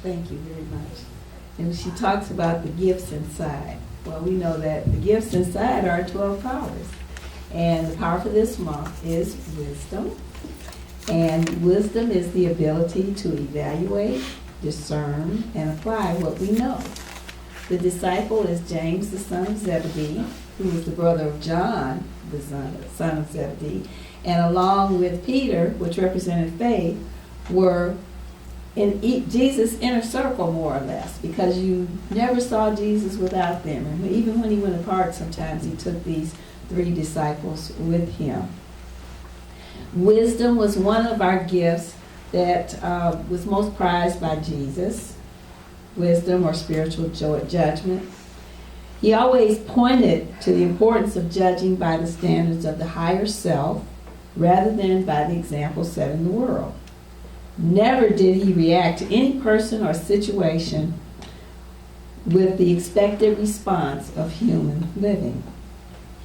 Thank you very much. And she talks about the gifts inside. Well, we know that the gifts inside are 12 powers. And the power for this month is wisdom. And wisdom is the ability to evaluate, discern, and apply what we know. The disciple is James, the son of Zebedee, who was the brother of John, the son of Zebedee. And along with Peter, which represented faith, were in Jesus' inner circle, more or less, because you never saw Jesus without them. And even when he went apart, sometimes he took these 3 disciples with him. Wisdom was one of our gifts that was most prized by Jesus. Wisdom or spiritual judgment. He always pointed to the importance of judging by the standards of the higher self rather than by the example set in the world. Never did he react to any person or situation with the expected response of human living.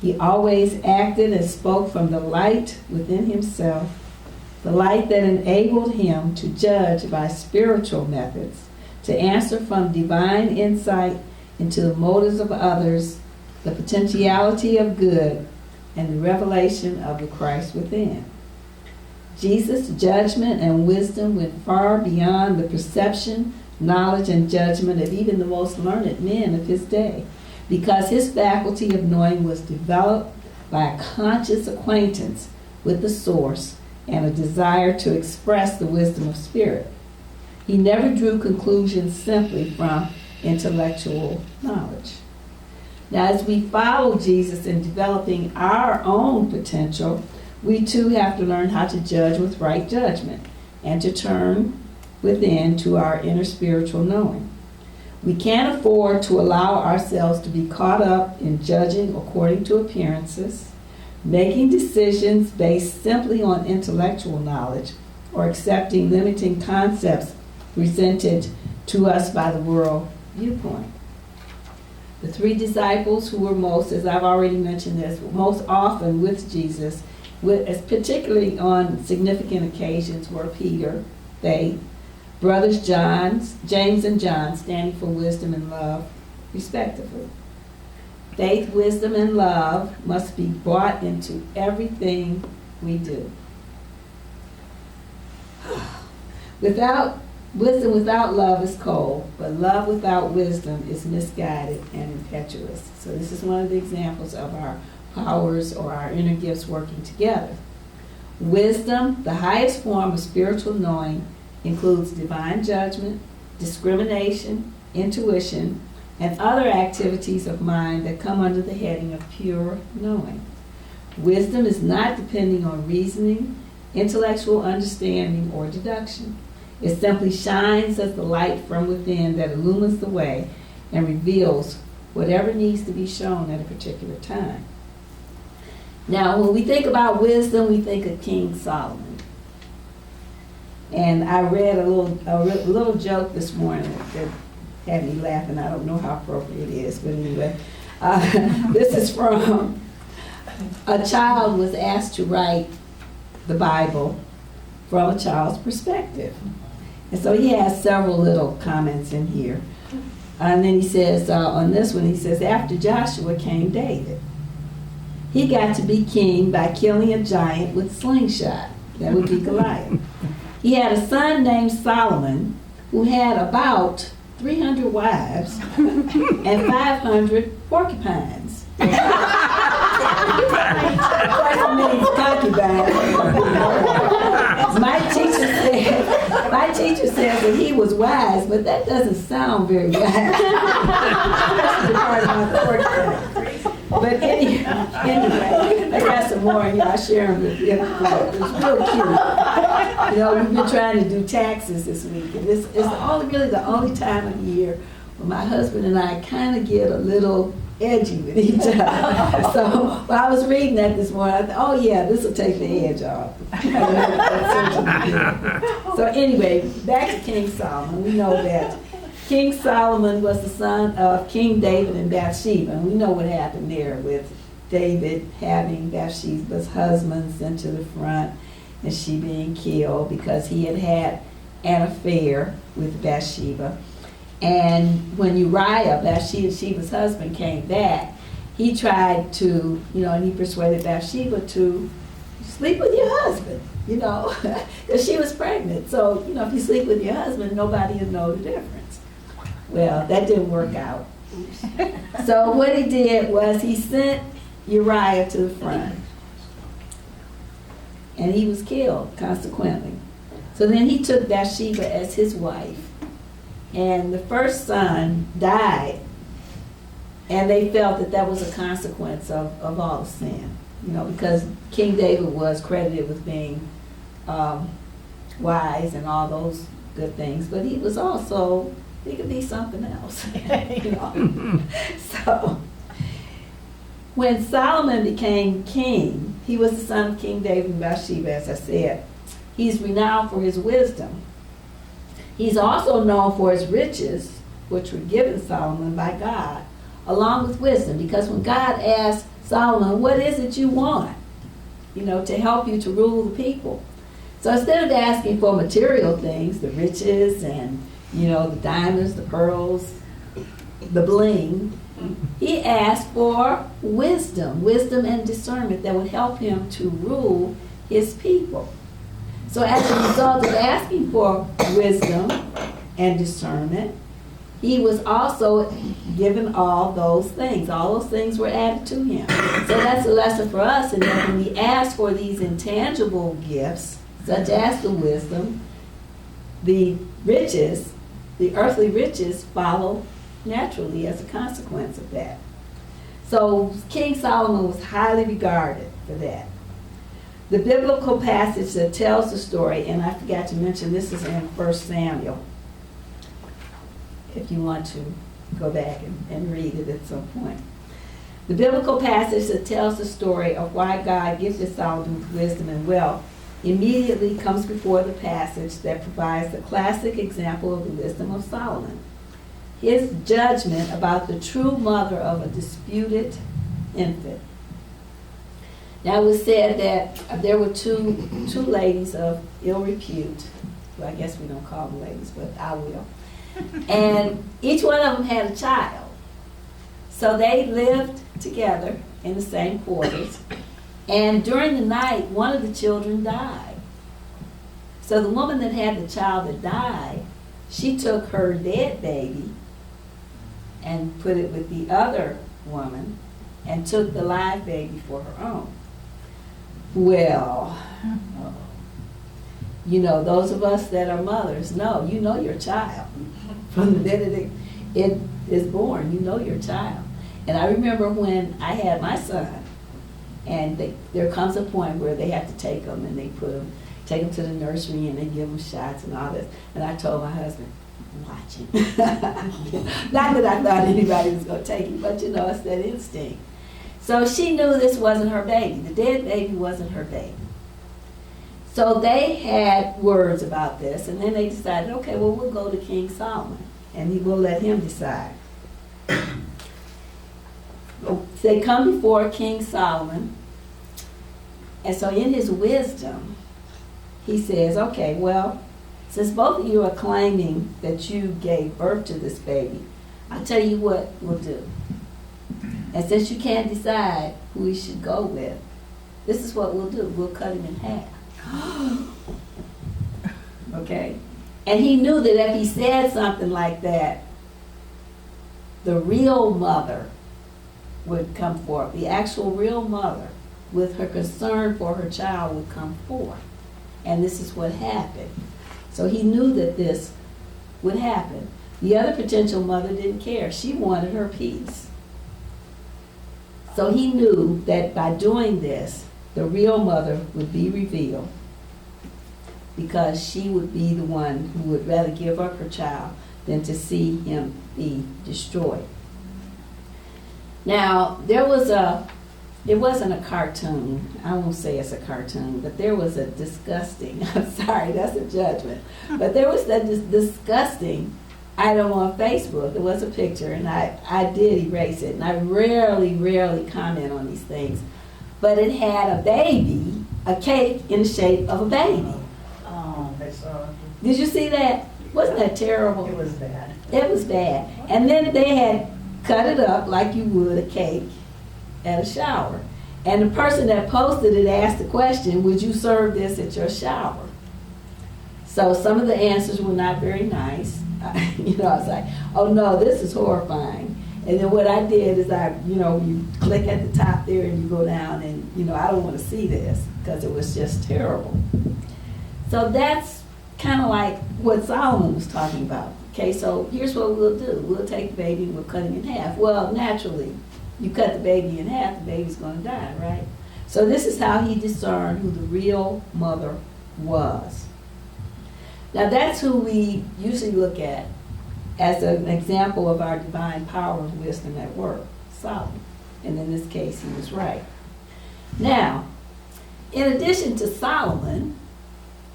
He always acted and spoke from the light within himself, the light that enabled him to judge by spiritual methods, to answer from divine insight into the motives of others, the potentiality of good, and the revelation of the Christ within. Jesus' judgment and wisdom went far beyond the perception, knowledge, and judgment of even the most learned men of his day, because his faculty of knowing was developed by a conscious acquaintance with the source and a desire to express the wisdom of spirit. He never drew conclusions simply from intellectual knowledge. Now, as we follow Jesus in developing our own potential, we too have to learn how to judge with right judgment and to turn within to our inner spiritual knowing. We can't afford to allow ourselves to be caught up in judging according to appearances, making decisions based simply on intellectual knowledge, or accepting limiting concepts presented to us by the world viewpoint. The 3 disciples who were most, as I've already mentioned this, most often with Jesus, particularly on significant occasions, were Peter, faith, brothers James and John, standing for wisdom and love, respectively. Faith, wisdom, and love must be brought into everything we do. Wisdom without love is cold, but love without wisdom is misguided and impetuous. So this is one of the examples of our powers or our inner gifts working together. Wisdom, the highest form of spiritual knowing, includes divine judgment, discrimination, intuition, and other activities of mind that come under the heading of pure knowing. Wisdom is not depending on reasoning, intellectual understanding, or deduction. It simply shines as the light from within that illumines the way and reveals whatever needs to be shown at a particular time. Now, when we think about wisdom, we think of King Solomon. And I read a little joke this morning that had me laughing. I don't know how appropriate it is, but anyway. This is from a child was asked to write the Bible from a child's perspective. And so he has several little comments in here. And then he says, on this one, he says, after Joshua came David. He got to be king by killing a giant with a slingshot. That would be Goliath. He had a son named Solomon who had about 300 wives and 500 porcupines. My teacher said that he was wise, but that doesn't sound very wise. Especially the part about the porcupines. But anyway, I got some more, I share them with you. It's real cute. We've been trying to do taxes this week, and it's really the only time of the year when my husband and I kind of get a little edgy with each other. So when I was reading that this morning, I thought, oh yeah, this will take the edge off. So anyway, back to King Solomon. We know that King Solomon was the son of King David and Bathsheba, and we know what happened there with David having Bathsheba's husband sent to the front and she being killed because he had an affair with Bathsheba. And when Uriah, Bathsheba's husband, came back, he tried to, and he persuaded Bathsheba to sleep with your husband, because she was pregnant. So, if you sleep with your husband, nobody will know the difference. Well, that didn't work out. So what he did was he sent Uriah to the front. And he was killed, consequently. So then he took Bathsheba as his wife. And the first son died. And they felt that was a consequence of all the sin. Because King David was credited with being wise and all those good things. But he was also, he could be something else. So when Solomon became king, he was the son of King David and Bathsheba, as I said. He's renowned for his wisdom. He's also known for his riches, which were given Solomon by God, along with wisdom. Because when God asked Solomon, what is it you want, to help you to rule the people? So instead of asking for material things, the riches and, the diamonds, the pearls, the bling, he asked for wisdom and discernment that would help him to rule his people. So as a result of asking for wisdom and discernment, he was also given all those things. All those things were added to him. So that's a lesson for us, and that when we ask for these intangible gifts, such as the wisdom, the riches, the earthly riches follow naturally as a consequence of that. So King Solomon was highly regarded for that. The biblical passage that tells the story, and I forgot to mention, this is in 1 Samuel, if you want to go back and read it at some point. The biblical passage that tells the story of why God gifted Solomon with wisdom and wealth immediately comes before the passage that provides the classic example of the wisdom of Solomon. His judgment about the true mother of a disputed infant. Now it was said that there were two ladies of ill repute. Well, I guess we don't call them ladies, but I will. And each one of them had a child. So they lived together in the same quarters. And during the night, one of the children died. So the woman that had the child that died, she took her dead baby and put it with the other woman and took the live baby for her own. Well, those of us that are mothers know, your child. From the minute it is born, your child. And I remember when I had my son, and there comes a point where they have to take them, and they take them to the nursery, and they give them shots and all this. And I told my husband, watch him. Not that I thought anybody was going to take him, but it's that instinct. So she knew this wasn't her baby. The dead baby wasn't her baby. So they had words about this, and then they decided, okay, well, we'll go to King Solomon, and we'll let him decide. They come before King Solomon, and so in his wisdom, he says, okay, well, since both of you are claiming that you gave birth to this baby, I'll tell you what we'll do. And since you can't decide who we should go with, this is what we'll do. We'll cut him in half. Okay? And he knew that if he said something like that, the real mother would come forth. The actual real mother, with her concern for her child, would come forth. And this is what happened. So he knew that this would happen. The other potential mother didn't care. She wanted her peace. So he knew that by doing this, the real mother would be revealed, because she would be the one who would rather give up her child than to see him be destroyed. Now, it wasn't a cartoon. I won't say it's a cartoon, but there was a disgusting, I'm sorry, that's a judgment, but there was that disgusting item on Facebook. It was a picture, and I did erase it, and I rarely comment on these things, but it had a baby, a cake in the shape of a baby. Oh, that's Did you see that? Wasn't that terrible? It was bad. It was bad. And then they had cut it up like you would a cake at a shower. And the person that posted it asked the question, would you serve this at your shower? So some of the answers were not very nice. You know, I was like, oh no, this is horrifying. And then what I did is you click at the top there and you go down and, I don't want to see this because it was just terrible. So that's kind of like what Solomon was talking about. Okay, so here's what we'll do. We'll take the baby and we'll cut him in half. Well, naturally, you cut the baby in half, the baby's going to die, right? So this is how he discerned who the real mother was. Now that's who we usually look at as an example of our divine power and wisdom at work, Solomon. And in this case, he was right. Now, in addition to Solomon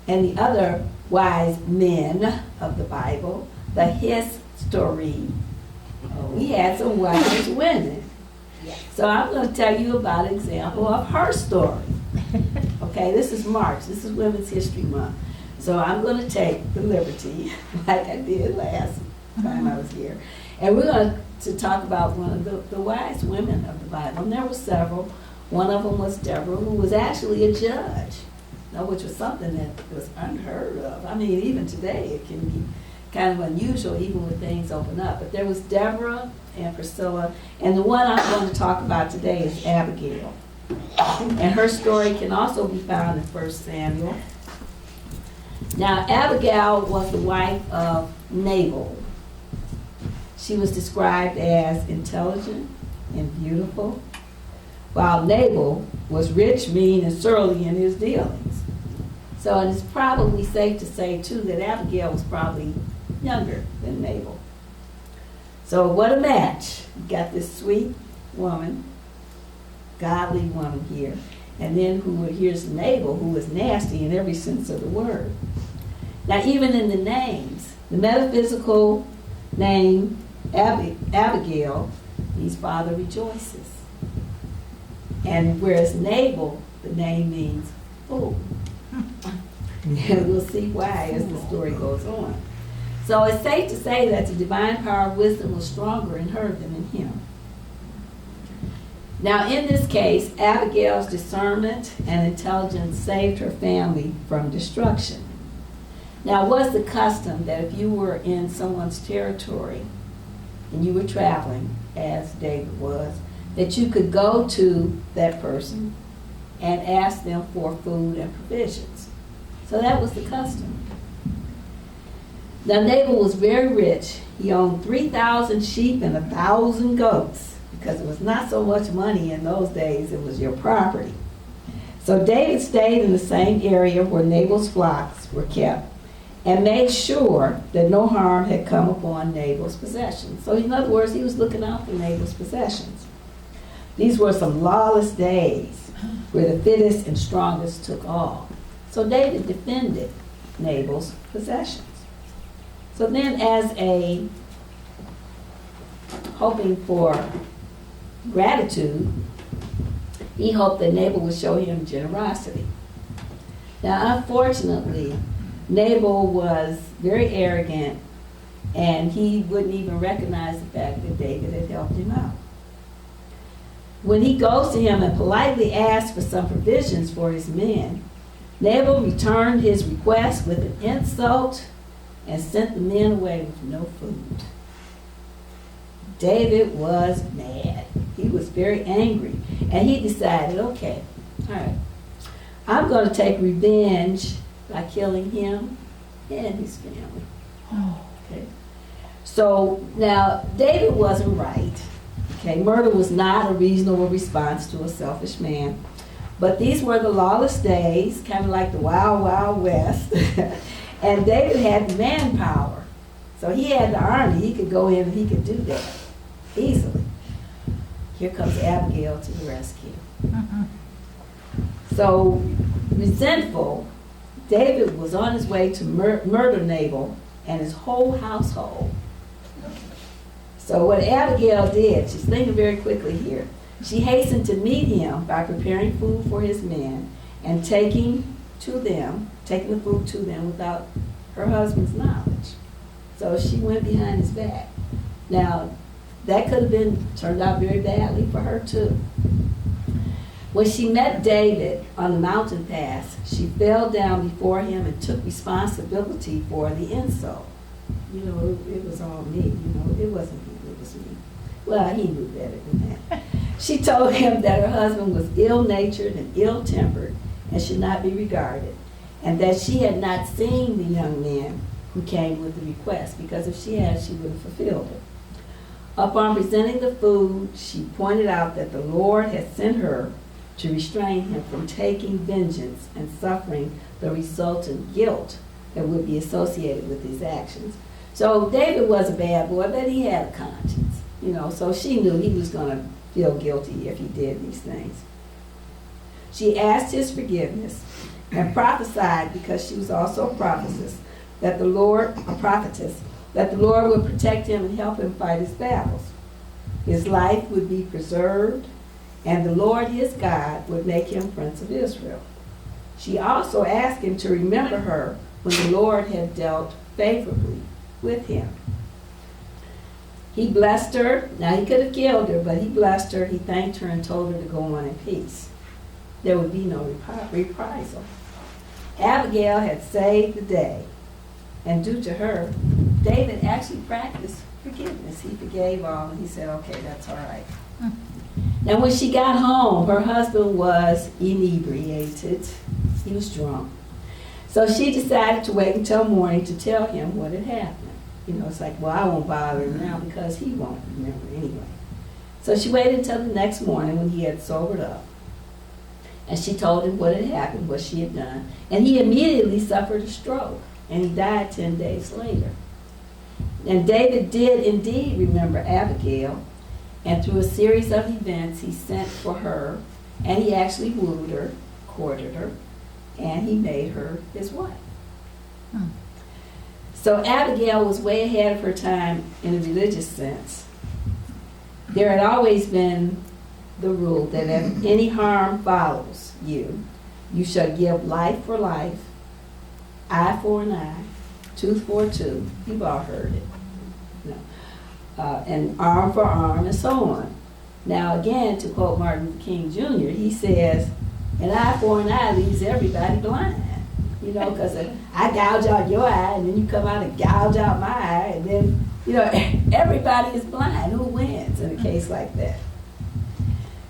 and the other wise men of the Bible, the his story, we had some wise women. So I'm going to tell you about an example of her story. Okay, this is March. This is Women's History Month. So I'm going to take the liberty, like I did last time I was here, and we're going to talk about one of the wise women of the Bible. And there were several. One of them was Deborah, who was actually a judge, which was something that was unheard of. I mean, even today it can be kind of unusual, even when things open up. But there was Deborah and Priscilla, and the one I'm going to talk about today is Abigail. And her story can also be found in 1 Samuel. Now, Abigail was the wife of Nabal. She was described as intelligent and beautiful, while Nabal was rich, mean, and surly in his dealings. So it is probably safe to say, too, that Abigail was probably younger than Nabal. So what a match. You got this sweet woman, godly woman here, and then here's Nabal, who is nasty in every sense of the word. Now, even in the names, the metaphysical name Abigail means father rejoices. And whereas Nabal, the name means fool. And we'll see why as the story goes on. So it's safe to say that the divine power of wisdom was stronger in her than in him. Now, in this case, Abigail's discernment and intelligence saved her family from destruction. Now, it was the custom that if you were in someone's territory and you were traveling, as David was, that you could go to that person and ask them for food and provisions. So that was the custom. Now, Nabal was very rich. He owned 3,000 sheep and 1,000 goats, because it was not so much money in those days, it was your property. So David stayed in the same area where Nabal's flocks were kept and made sure that no harm had come upon Nabal's possessions. So in other words, he was looking out for Nabal's possessions. These were some lawless days where the fittest and strongest took all. So David defended Nabal's possessions. So then, as a hoping for gratitude, he hoped that Nabal would show him generosity. Now, unfortunately, Nabal was very arrogant, and he wouldn't even recognize the fact that David had helped him out. When he goes to him and politely asks for some provisions for his men, Nabal returned his request with an insult and sent the men away with no food. David was mad. He was very angry. And he decided, okay, all right, I'm going to take revenge by killing him and his family. Okay. So now, David wasn't right. Okay, murder was not a reasonable response to a selfish man. But these were the lawless days, kind of like the Wild Wild West. And David had the manpower. So he had the army. He could go in and he could do that easily. Here comes Abigail to the rescue. So, resentful, David was on his way to murder Nabal and his whole household. So what Abigail did, she's thinking very quickly here, she hastened to meet him by preparing food for his men and taking the food to them without her husband's knowledge. So she went behind his back. Now, that could have turned out very badly for her too. When she met David on the mountain pass, she fell down before him and took responsibility for the insult. It was all me. It wasn't him, it was me. Well, he knew better than that. She told him that her husband was ill-natured and ill-tempered and should not be regarded, and that she had not seen the young man who came with the request, because if she had, she would have fulfilled it. Upon presenting the food, she pointed out that the Lord had sent her to restrain him from taking vengeance and suffering the resultant guilt that would be associated with his actions. So David was a bad boy, but he had a conscience, so she knew he was going to feel guilty if he did these things. She asked his forgiveness and prophesied, because she was also a prophetess, that the Lord would protect him and help him fight his battles. His life would be preserved, and the Lord his God would make him Prince of Israel. She also asked him to remember her when the Lord had dealt favorably with him. He blessed her. Now, he could have killed her, but he blessed her. He thanked her and told her to go on in peace. There would be no reprisal. Abigail had saved the day, and due to her, David actually practiced forgiveness. He forgave all, and he said, okay, that's all right. Now, when she got home, her husband was inebriated. He was drunk. So she decided to wait until morning to tell him what had happened. It's like, well, I won't bother him now because he won't remember anyway. So she waited until the next morning when he had sobered up. And she told him what had happened, what she had done. And he immediately suffered a stroke, and he died 10 days later. And David did indeed remember Abigail, and through a series of events, he sent for her, and he actually wooed her, courted her, and he made her his wife. So Abigail was way ahead of her time in a religious sense. There had always been the rule that if any harm follows you, you shall give life for life, eye for an eye, tooth for a tooth. You've all heard it. And arm for arm, and so on. Now again, to quote Martin Luther King Jr., he says, an eye for an eye leaves everybody blind. Because I gouge out your eye, and then you come out and gouge out my eye, and then, everybody is blind. Who wins in a case like that?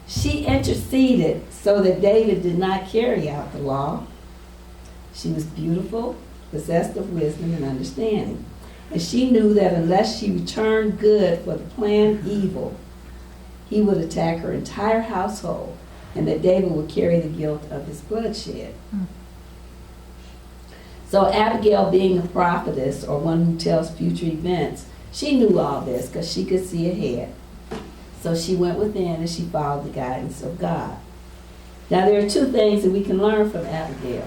She interceded so that David did not carry out the law. She was beautiful, possessed of wisdom and understanding. And she knew that unless she returned good for the planned evil, he would attack her entire household, and that David would carry the guilt of his bloodshed. So Abigail, being a prophetess, or one who tells future events, she knew all this because she could see ahead. So she went within and she followed the guidance of God. Now there are two things that we can learn from Abigail.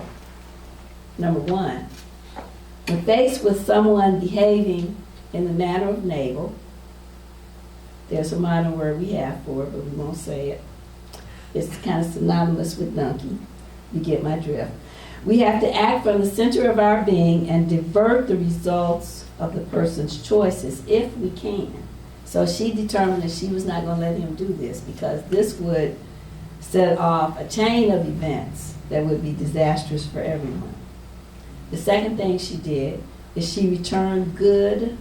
Number one, when faced with someone behaving in the manner of Nabal, there's a modern word we have for it, but we won't say it. It's kind of synonymous with donkey. You get my drift. We have to act from the center of our being and divert the results of the person's choices if we can. So she determined that she was not going to let him do this, because this would set off a chain of events that would be disastrous for everyone. The second thing she did is she returned good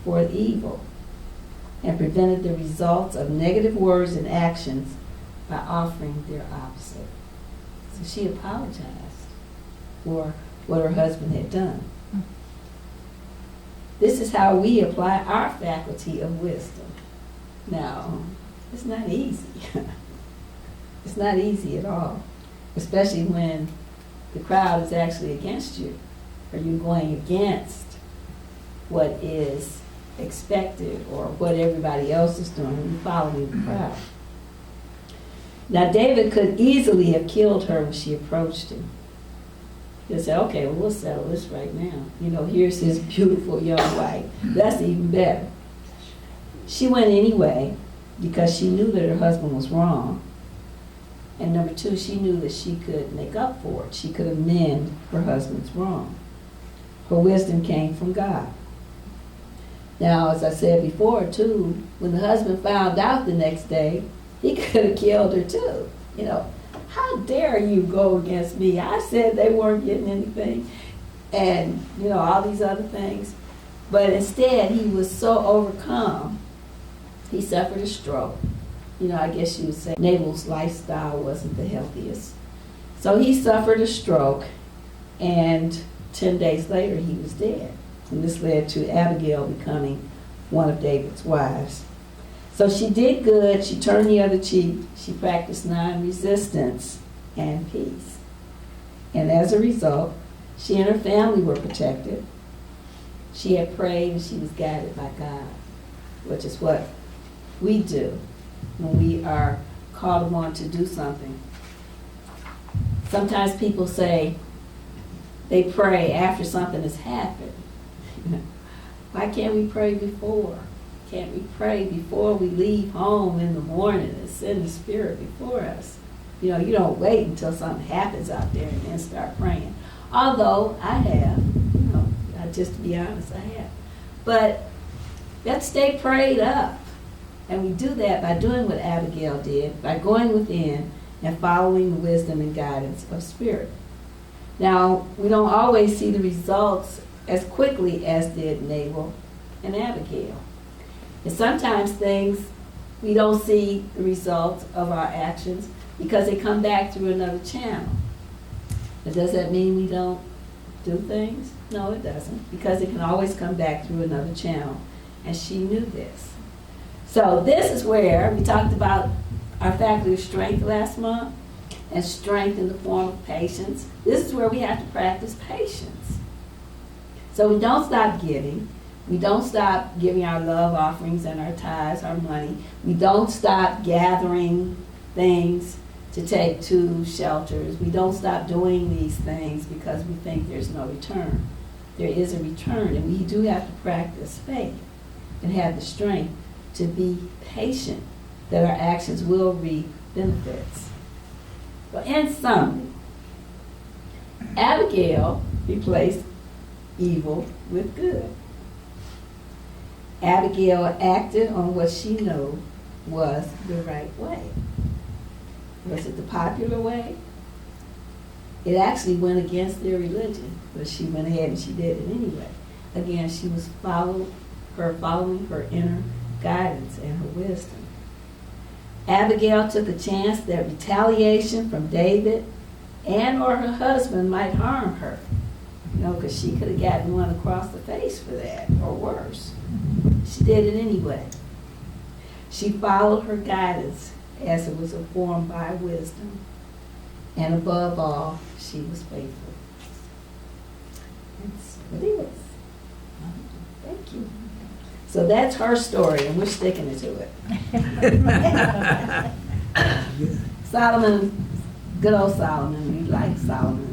for evil and prevented the results of negative words and actions by offering their opposite. So she apologized for what her husband had done. This is how we apply our faculty of wisdom. Now, it's not easy. It's not easy at all, especially when the crowd is actually against you, or you're going against what is expected or what everybody else is doing, and you're following the crowd. Now, David could easily have killed her when she approached him. He'll say, okay, well, we'll settle this right now. Here's his beautiful young wife. That's even better. She went anyway because she knew that her husband was wrong. And number two, she knew that she could make up for it. She could amend her husband's wrong. Her wisdom came from God. Now, as I said before, too, when the husband found out the next day, he could have killed her, too. You know, how dare you go against me? I said they weren't getting anything. And, you know, all these other things. But instead, he was so overcome, he suffered a stroke. You know, I guess you would say Nabal's lifestyle wasn't the healthiest. So he suffered a stroke, and 10 days later, he was dead. And this led to Abigail becoming one of David's wives. So she did good, she turned the other cheek, she practiced non-resistance and peace. And as a result, she and her family were protected. She had prayed and she was guided by God, which is what we do when we are called upon to do something. Sometimes people say they pray after something has happened. Why can't we pray before? Can't we pray before we leave home in the morning and send the Spirit before us? You know, you don't wait until something happens out there and then start praying. Although I have, you know, just to be honest, I have. But let's stay prayed up. And we do that by doing what Abigail did, by going within and following the wisdom and guidance of Spirit. Now, we don't always see the results as quickly as did Nabal and Abigail. And sometimes things, we don't see the results of our actions because they come back through another channel. But does that mean we don't do things? No, it doesn't, because it can always come back through another channel. And she knew this. So this is where we talked about our faculty of strength last month, and strength in the form of patience. This is where we have to practice patience. So we don't stop giving. We don't stop giving our love offerings and our tithes, our money. We don't stop gathering things to take to shelters. We don't stop doing these things because we think there's no return. There is a return, and we do have to practice faith and have the strength to be patient that our actions will reap benefits. Well, in summary, Abigail replaced evil with good. Abigail acted on what she knew was the right way. Was it the popular way? It actually went against their religion, but she went ahead and she did it anyway. Again, she was following her inner guidance and her wisdom. Abigail took a chance that retaliation from David and or her husband might harm her. You know, because she could have gotten one across the face for that, or worse. She did it anyway. She followed her guidance as it was informed by wisdom. And above all, she was faithful. That's what it is. Thank you. So that's her story, and we're sticking to it. Solomon, good old Solomon. We like Solomon.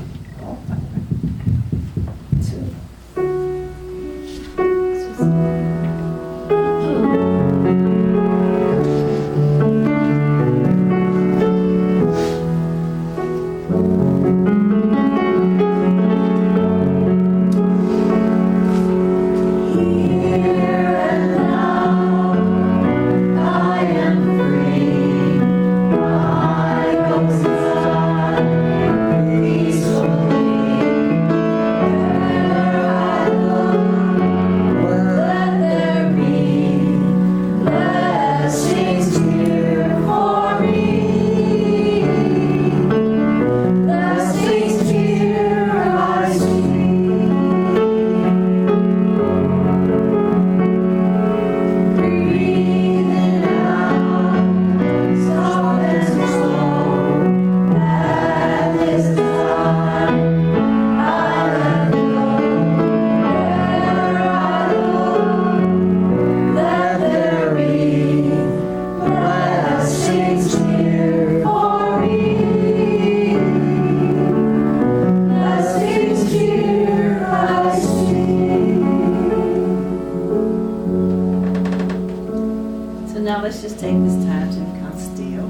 Let's just take this time to become still.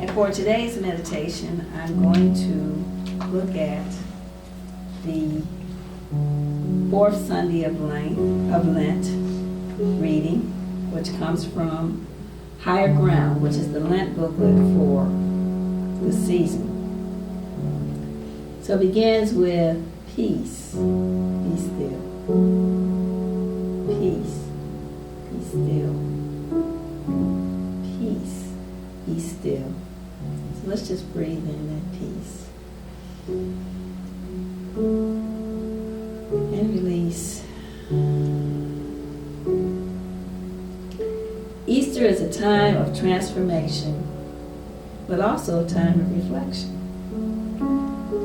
And for today's meditation, I'm going to look at the fourth Sunday of Lent reading, which comes from Higher Ground, which is the Lent booklet for the season. So it begins with peace, be still. Peace, be still. Peace, be still. So let's just breathe in that peace. And release. Easter is a time of transformation, but also a time of reflection.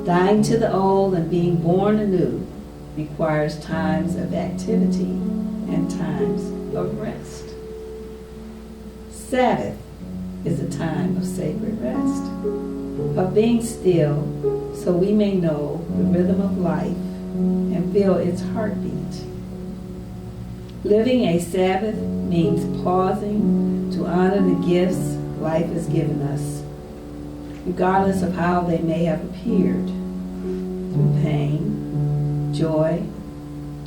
Dying to the old and being born anew requires times of activity and times of rest. Sabbath is a time of sacred rest, of being still so we may know the rhythm of life and feel its heartbeat. Living a Sabbath means pausing to honor the gifts life has given us, regardless of how they may have appeared, through pain, joy,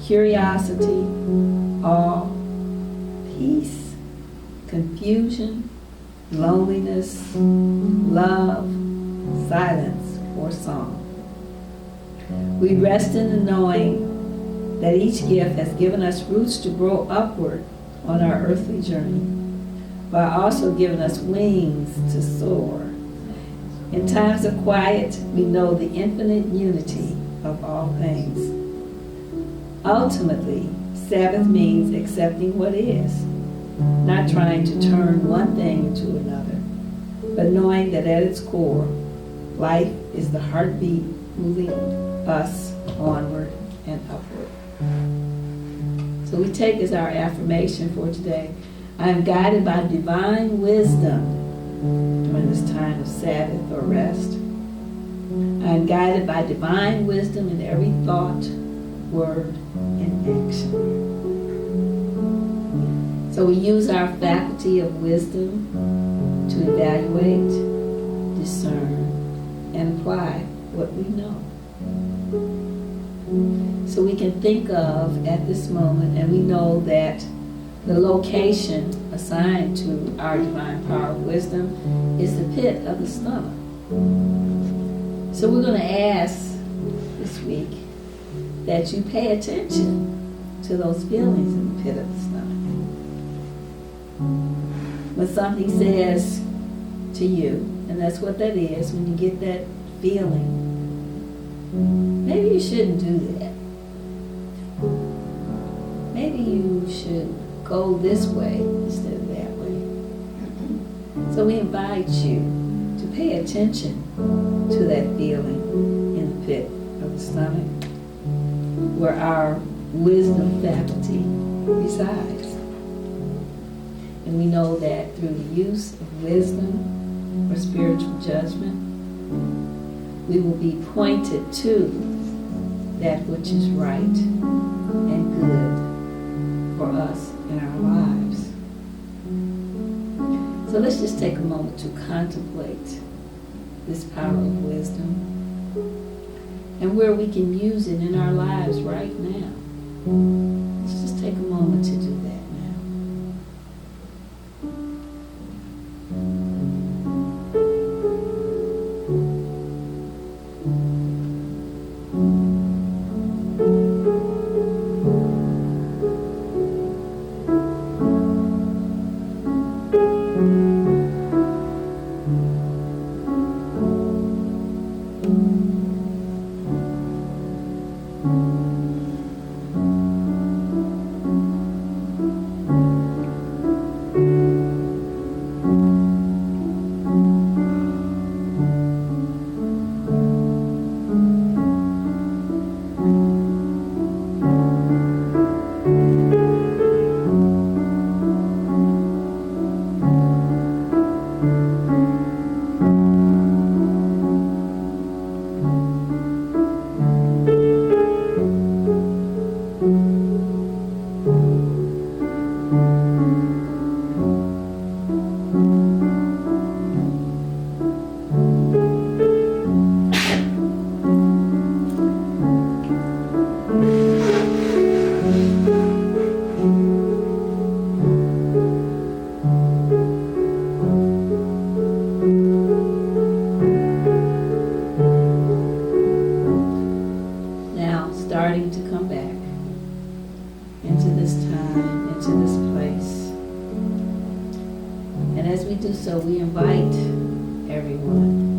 curiosity, awe, peace, confusion, loneliness, love, silence, or song. We rest in the knowing that each gift has given us roots to grow upward on our earthly journey, while also giving us wings to soar. In times of quiet, we know the infinite unity of all things. Ultimately, Sabbath means accepting what is, not trying to turn one thing into another, but knowing that at its core, life is the heartbeat moving us onward and upward. So we take as our affirmation for today, I am guided by divine wisdom during this time of Sabbath or rest. I am guided by divine wisdom in every thought, word, and action. So we use our faculty of wisdom to evaluate, discern, and apply what we know. So we can think of at this moment, and we know that the location assigned to our divine power of wisdom is the pit of the stomach. So we're going to ask this week that you pay attention to those feelings in the pit of the stomach. When something says to you, and that's what that is, when you get that feeling, maybe you shouldn't do that. Maybe you should go this way instead of that way. So we invite you to pay attention to that feeling in the pit of the stomach, where our wisdom faculty resides. And we know that through the use of wisdom or spiritual judgment, we will be pointed to that which is right and good for us in our lives. So let's just take a moment to contemplate this power of wisdom and where we can use it in our lives right now. Let's just take a moment to do that now. into this time, into this place. And as we do so, we invite everyone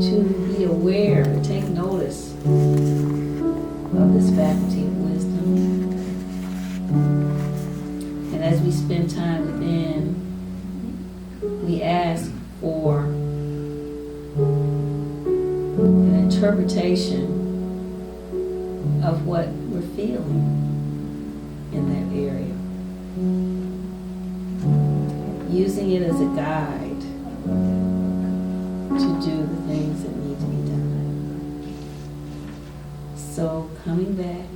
to be aware, to take notice of this faculty of wisdom. And as we spend time within, we ask for an interpretation of what we're feeling in that area, using it as a guide to do the things that need to be done. So coming back